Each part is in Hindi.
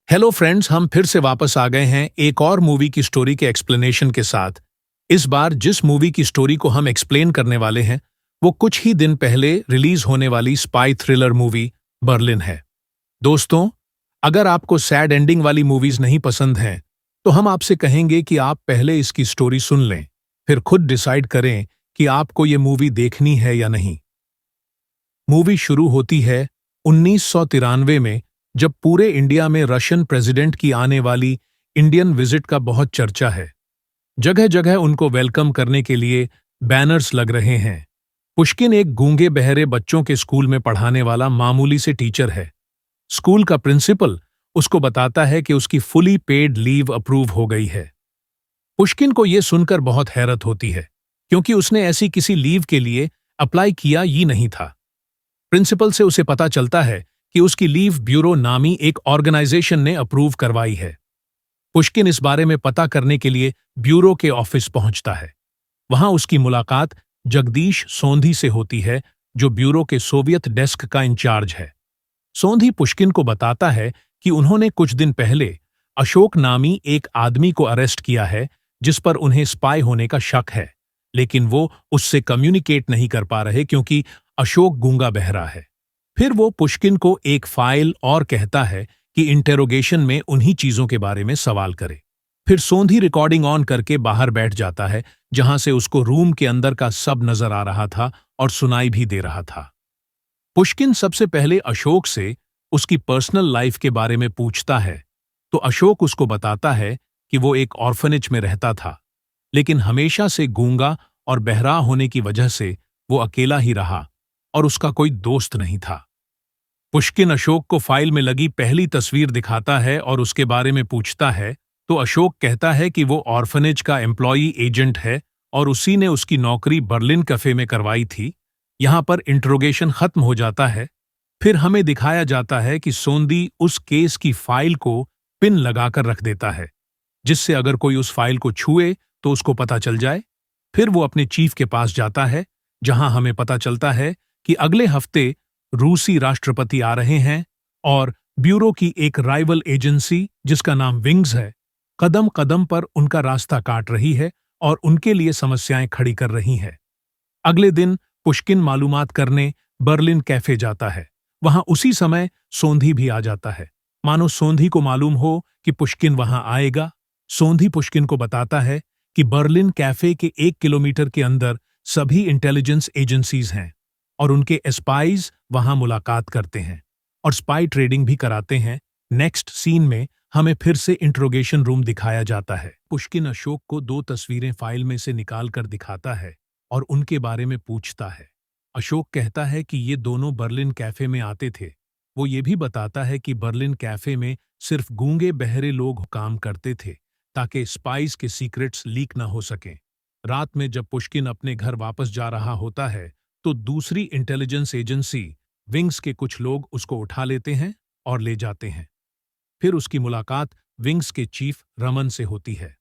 हेलो फ्रेंड्स, हम फिर से वापस आ गए हैं एक और मूवी की स्टोरी के एक्सप्लेनेशन के साथ। इस बार जिस मूवी की स्टोरी को हम एक्सप्लेन करने वाले हैं वो कुछ ही दिन पहले रिलीज होने वाली स्पाई थ्रिलर मूवी बर्लिन है। दोस्तों, अगर आपको सैड एंडिंग वाली मूवीज नहीं पसंद हैं तो हम आपसे कहेंगे कि आप पहले इसकी स्टोरी सुन लें, फिर खुद डिसाइड करें कि आपको ये मूवी देखनी है या नहीं। मूवी शुरू होती है 1993 में, जब पूरे इंडिया में रशियन प्रेसिडेंट की आने वाली इंडियन विजिट का बहुत चर्चा है। जगह जगह उनको वेलकम करने के लिए बैनर्स लग रहे हैं। पुष्किन एक गूंगे बहरे बच्चों के स्कूल में पढ़ाने वाला मामूली से टीचर है। स्कूल का प्रिंसिपल उसको बताता है कि उसकी फुली पेड लीव अप्रूव हो गई है। पुष्किन को यह सुनकर बहुत हैरत होती है, क्योंकि उसने ऐसी किसी लीव के लिए अप्लाई किया ही नहीं था। प्रिंसिपल से उसे पता चलता है कि उसकी लीव ब्यूरो नामी एक ऑर्गेनाइजेशन ने अप्रूव करवाई है। पुष्किन इस बारे में पता करने के लिए ब्यूरो के ऑफिस पहुंचता है। वहां उसकी मुलाकात जगदीश सोंधी से होती है, जो ब्यूरो के सोवियत डेस्क का इंचार्ज है। सोंधी पुष्किन को बताता है कि उन्होंने कुछ दिन पहले अशोक नामी एक आदमी को अरेस्ट किया है, जिस पर उन्हें स्पाई होने का शक है, लेकिन वो उससे कम्युनिकेट नहीं कर पा रहे क्योंकि अशोक गूंगा बहरा है। फिर वो पुष्किन को एक फाइल और कहता है कि इंटेरोगेशन में उन्हीं चीजों के बारे में सवाल करे। फिर सोंधी रिकॉर्डिंग ऑन करके बाहर बैठ जाता है, जहां से उसको रूम के अंदर का सब नजर आ रहा था और सुनाई भी दे रहा था। पुष्किन सबसे पहले अशोक से उसकी पर्सनल लाइफ के बारे में पूछता है, तो अशोक उसको बताता है कि वो एक ऑर्फनेज में रहता था, लेकिन हमेशा से गूंगा और बहरा होने की वजह से वो अकेला ही रहा और उसका कोई दोस्त नहीं था। पुष्किन अशोक को फाइल में लगी पहली तस्वीर दिखाता है और उसके बारे में पूछता है, तो अशोक कहता है कि वो ऑर्फनेज का एम्प्लॉई एजेंट है और उसी ने उसकी नौकरी बर्लिन कैफे में करवाई थी। यहां पर इंट्रोगेशन खत्म हो जाता है। फिर हमें दिखाया जाता है कि सोंधी उस केस की फाइल को पिन लगाकर रख देता है, जिससे अगर कोई उस फाइल को छुए तो उसको पता चल जाए। फिर वो अपने चीफ के पास जाता है, जहां हमें पता चलता है कि अगले हफ्ते रूसी राष्ट्रपति आ रहे हैं और ब्यूरो की एक राइवल एजेंसी, जिसका नाम विंग्स है, कदम कदम पर उनका रास्ता काट रही है और उनके लिए समस्याएं खड़ी कर रही है। अगले दिन पुष्किन मालूमात करने बर्लिन कैफे जाता है। वहां उसी समय सोंधी भी आ जाता है, मानो सोंधी को मालूम हो कि पुष्किन वहां आएगा। सोंधी पुष्किन को बताता है कि बर्लिन कैफे के 1 किलोमीटर के अंदर सभी इंटेलिजेंस एजेंसीज हैं और उनके स्पाइज वहां मुलाकात करते हैं और स्पाई ट्रेडिंग भी कराते हैं। नेक्स्ट सीन में हमें फिर से इंट्रोगेशन रूम दिखाया जाता है। पुष्किन अशोक को 2 तस्वीरें फाइल में से निकाल कर दिखाता है और उनके बारे में पूछता है। अशोक कहता है कि ये दोनों बर्लिन कैफे में आते थे। वो ये भी बताता है कि बर्लिन कैफे में सिर्फ गूंगे बहरे लोग काम करते थे, ताकि स्पाइस के सीक्रेट्स लीक ना हो सकें। रात में जब पुष्किन अपने घर वापस जा रहा होता है, तो दूसरी इंटेलिजेंस एजेंसी विंग्स के कुछ लोग उसको उठा लेते हैं और ले जाते हैं। फिर उसकी मुलाकात विंग्स के चीफ रमन से होती है।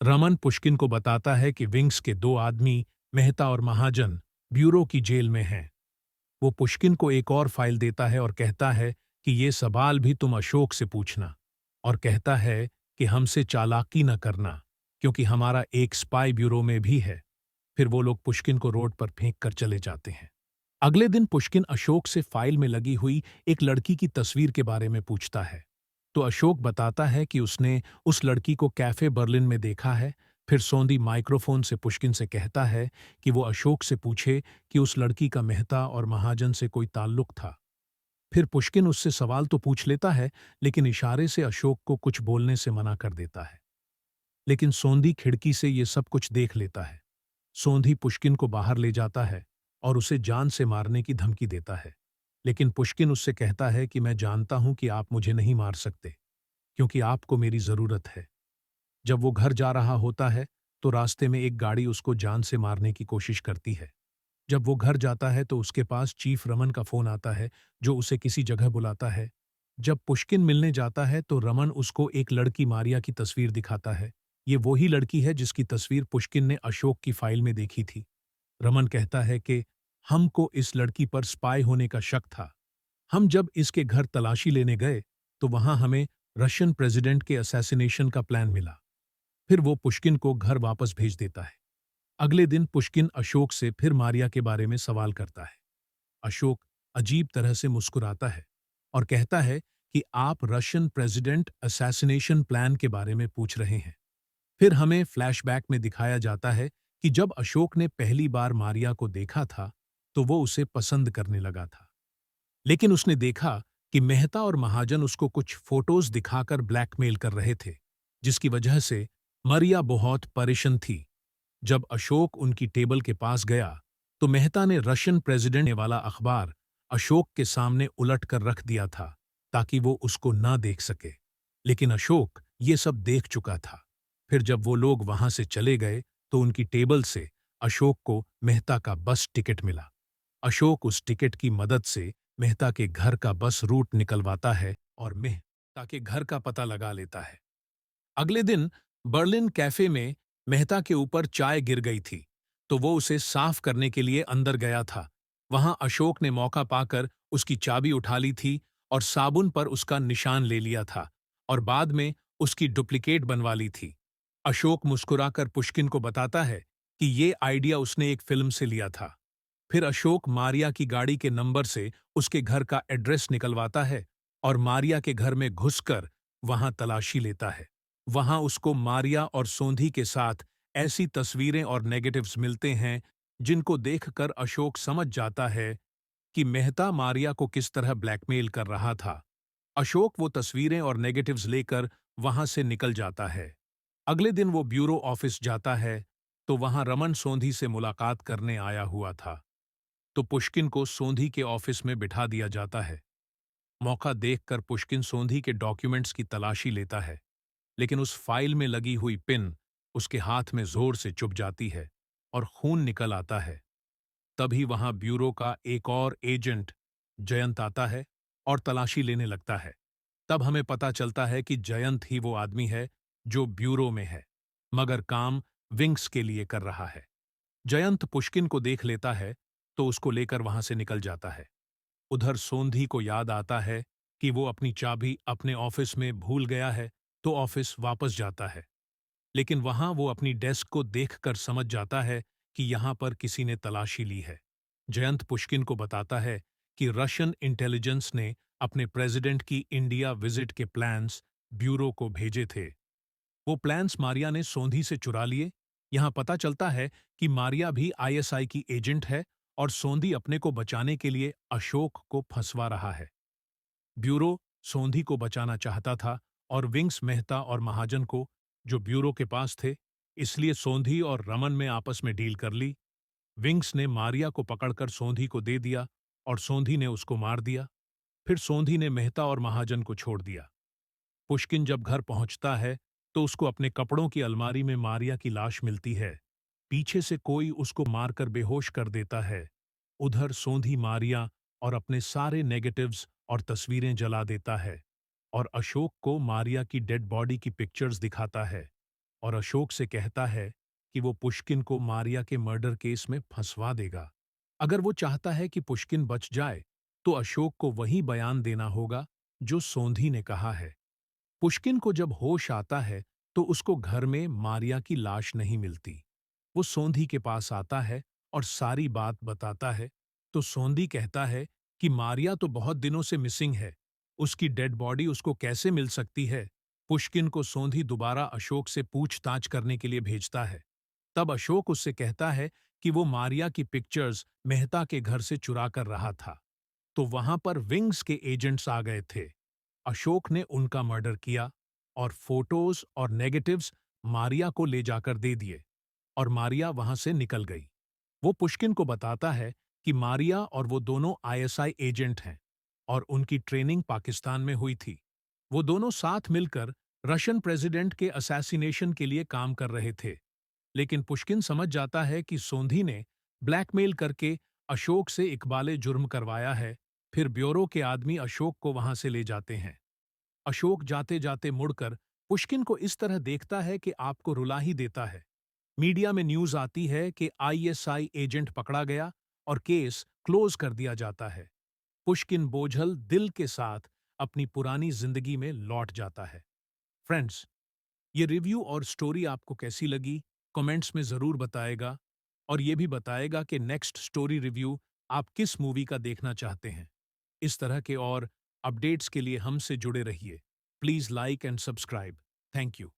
रमन पुष्किन को बताता है कि विंग्स के 2 आदमी, मेहता और महाजन, ब्यूरो की जेल में हैं। वो पुष्किन को एक और फाइल देता है और कहता है कि ये सवाल भी तुम अशोक से पूछना, और कहता है कि हमसे चालाकी न करना, क्योंकि हमारा एक स्पाई ब्यूरो में भी है। फिर वो लोग पुष्किन को रोड पर फेंक कर चले जाते हैं। अगले दिन पुष्किन अशोक से फाइल में लगी हुई एक लड़की की तस्वीर के बारे में पूछता है, तो अशोक बताता है कि उसने उस लड़की को कैफे बर्लिन में देखा है। फिर सोंधी माइक्रोफोन से पुष्किन से कहता है कि वो अशोक से पूछे कि उस लड़की का मेहता और महाजन से कोई ताल्लुक था। फिर पुष्किन उससे सवाल तो पूछ लेता है, लेकिन इशारे से अशोक को कुछ बोलने से मना कर देता है। लेकिन सोंधी खिड़की से ये सब कुछ देख लेता है। सोंधी पुष्किन को बाहर ले जाता है और उसे जान से मारने की धमकी देता है, लेकिन पुष्किन उससे कहता है कि मैं जानता हूं कि आप मुझे नहीं मार सकते, क्योंकि आपको मेरी जरूरत है। जब वो घर जा रहा होता है तो रास्ते में एक गाड़ी उसको जान से मारने की कोशिश करती है। जब वो घर जाता है तो उसके पास चीफ रमन का फोन आता है, जो उसे किसी जगह बुलाता है। जब पुष्किन मिलने जाता है तो रमन उसको एक लड़की मारिया की तस्वीर दिखाता है। ये वही लड़की है जिसकी तस्वीर पुष्किन ने अशोक की फाइल में देखी थी। रमन कहता है कि हमको इस लड़की पर स्पाई होने का शक था। हम जब इसके घर तलाशी लेने गए तो वहां हमें रशियन प्रेसिडेंट के असैसिनेशन का प्लान मिला। फिर वो पुष्किन को घर वापस भेज देता है। अगले दिन पुष्किन अशोक से फिर मारिया के बारे में सवाल करता है। अशोक अजीब तरह से मुस्कुराता है और कहता है कि आप रशियन प्रेसिडेंट असैसिनेशन प्लान के बारे में पूछ रहे हैं। फिर हमें फ्लैशबैक में दिखाया जाता है कि जब अशोक ने पहली बार मारिया को देखा था तो वो उसे पसंद करने लगा था। लेकिन उसने देखा कि मेहता और महाजन उसको कुछ फोटोज दिखाकर ब्लैकमेल कर रहे थे, जिसकी वजह से मारिया बहुत परेशान थी। जब अशोक उनकी टेबल के पास गया तो मेहता ने रशियन प्रेसिडेंट वाला अखबार अशोक के सामने उलट कर रख दिया था ताकि वो उसको ना देख सके। लेकिन अशोक ये सब देख चुका था। फिर जब वो लोग वहां से चले गए तो उनकी टेबल से अशोक को मेहता का बस टिकट मिला। अशोक उस टिकट की मदद से मेहता के घर का बस रूट निकलवाता है और मेहता के घर का पता लगा लेता है। अगले दिन बर्लिन कैफे में मेहता के ऊपर चाय गिर गई थी, तो वो उसे साफ करने के लिए अंदर गया था। वहां अशोक ने मौका पाकर उसकी चाबी उठा ली थी और साबुन पर उसका निशान ले लिया था और बाद में उसकी डुप्लीकेट बनवा ली थी। अशोक मुस्कुराकर पुष्किन को बताता है कि ये आइडिया उसने एक फिल्म से लिया था। फिर अशोक मारिया की गाड़ी के नंबर से उसके घर का एड्रेस निकलवाता है और मारिया के घर में घुसकर वहां तलाशी लेता है। वहां उसको मारिया और सोंधी के साथ ऐसी तस्वीरें और नेगेटिव्स मिलते हैं जिनको देखकर अशोक समझ जाता है कि मेहता मारिया को किस तरह ब्लैकमेल कर रहा था। अशोक वो तस्वीरें और नेगेटिव्स लेकर वहां से निकल जाता है। अगले दिन वो ब्यूरो ऑफिस जाता है तो वहां रमन सोंधी से मुलाकात करने आया हुआ था। तो पुष्किन को सोंधी के ऑफिस में बिठा दिया जाता है। मौका देखकर पुष्किन सोंधी के डॉक्यूमेंट्स की तलाशी लेता है, लेकिन उस फाइल में लगी हुई पिन उसके हाथ में जोर से चुभ जाती है और खून निकल आता है। तभी वहां ब्यूरो का एक और एजेंट जयंत आता है और तलाशी लेने लगता है। तब हमें पता चलता है कि जयंत ही वो आदमी है जो ब्यूरो में है, मगर काम विंग्स के लिए कर रहा है। जयंत पुष्किन को देख लेता है तो उसको लेकर वहां से निकल जाता है। उधर सोंधी को याद आता है कि वो अपनी चाबी अपने ऑफिस में भूल गया है, तो ऑफिस वापस जाता है। लेकिन वहां वो अपनी डेस्क को देखकर समझ जाता है कि यहां पर किसी ने तलाशी ली है। जयंत पुष्किन को बताता है कि रशियन इंटेलिजेंस ने अपने प्रेसिडेंट की इंडिया विजिट के प्लान्स ब्यूरो को भेजे थे। वो प्लान्स मारिया ने सोंधी से चुरा लिए। यहां पता चलता है कि मारिया भी आईएसआई की एजेंट है और सोंधी अपने को बचाने के लिए अशोक को फंसवा रहा है। ब्यूरो सोंधी को बचाना चाहता था और विंग्स मेहता और महाजन को, जो ब्यूरो के पास थे, इसलिए सोंधी और रमन में आपस में डील कर ली। विंग्स ने मारिया को पकड़कर सोंधी को दे दिया और सोंधी ने उसको मार दिया। फिर सोंधी ने मेहता और महाजन को छोड़ दिया। पुष्किन जब घर पहुंचता है तो उसको अपने कपड़ों की अलमारी में मारिया की लाश मिलती है। पीछे से कोई उसको मारकर बेहोश कर देता है। उधर सोंधी मारिया और अपने सारे नेगेटिव्स और तस्वीरें जला देता है और अशोक को मारिया की डेड बॉडी की पिक्चर्स दिखाता है और अशोक से कहता है कि वो पुष्किन को मारिया के मर्डर केस में फंसवा देगा। अगर वो चाहता है कि पुष्किन बच जाए तो अशोक को वही बयान देना होगा जो सोंधी ने कहा है। पुष्किन को जब होश आता है तो उसको घर में मारिया की लाश नहीं मिलती। वो सोंधी के पास आता है और सारी बात बताता है, तो सोंधी कहता है कि मारिया तो बहुत दिनों से मिसिंग है, उसकी डेड बॉडी उसको कैसे मिल सकती है। पुष्किन को सोंधी दोबारा अशोक से पूछताछ करने के लिए भेजता है। तब अशोक उससे कहता है कि वो मारिया की पिक्चर्स मेहता के घर से चुरा कर रहा था, तो वहां पर विंग्स के एजेंट्स आ गए थे। अशोक ने उनका मर्डर किया और फोटोज और नेगेटिव्स मारिया को ले जाकर दे दिए और मारिया वहां से निकल गई। वो पुष्किन को बताता है कि मारिया और वो दोनों आईएसआई एजेंट हैं और उनकी ट्रेनिंग पाकिस्तान में हुई थी। वो दोनों साथ मिलकर रशियन प्रेसिडेंट के असैसिनेशन के लिए काम कर रहे थे। लेकिन पुष्किन समझ जाता है कि सोंधी ने ब्लैकमेल करके अशोक से इकबाले जुर्म करवाया है। फिर ब्यूरो के आदमी अशोक को वहां से ले जाते हैं। अशोक जाते जाते मुड़कर पुष्किन को इस तरह देखता है कि आपको रुला ही देता है। मीडिया में न्यूज आती है कि आईएसआई एजेंट पकड़ा गया और केस क्लोज कर दिया जाता है। पुष्किन बोझल दिल के साथ अपनी पुरानी जिंदगी में लौट जाता है। फ्रेंड्स, ये रिव्यू और स्टोरी आपको कैसी लगी कमेंट्स में ज़रूर बताएगा और ये भी बताएगा कि नेक्स्ट स्टोरी रिव्यू आप किस मूवी का देखना चाहते हैं। इस तरह के और अपडेट्स के लिए हमसे जुड़े रहिए। Please like and subscribe. Thank you.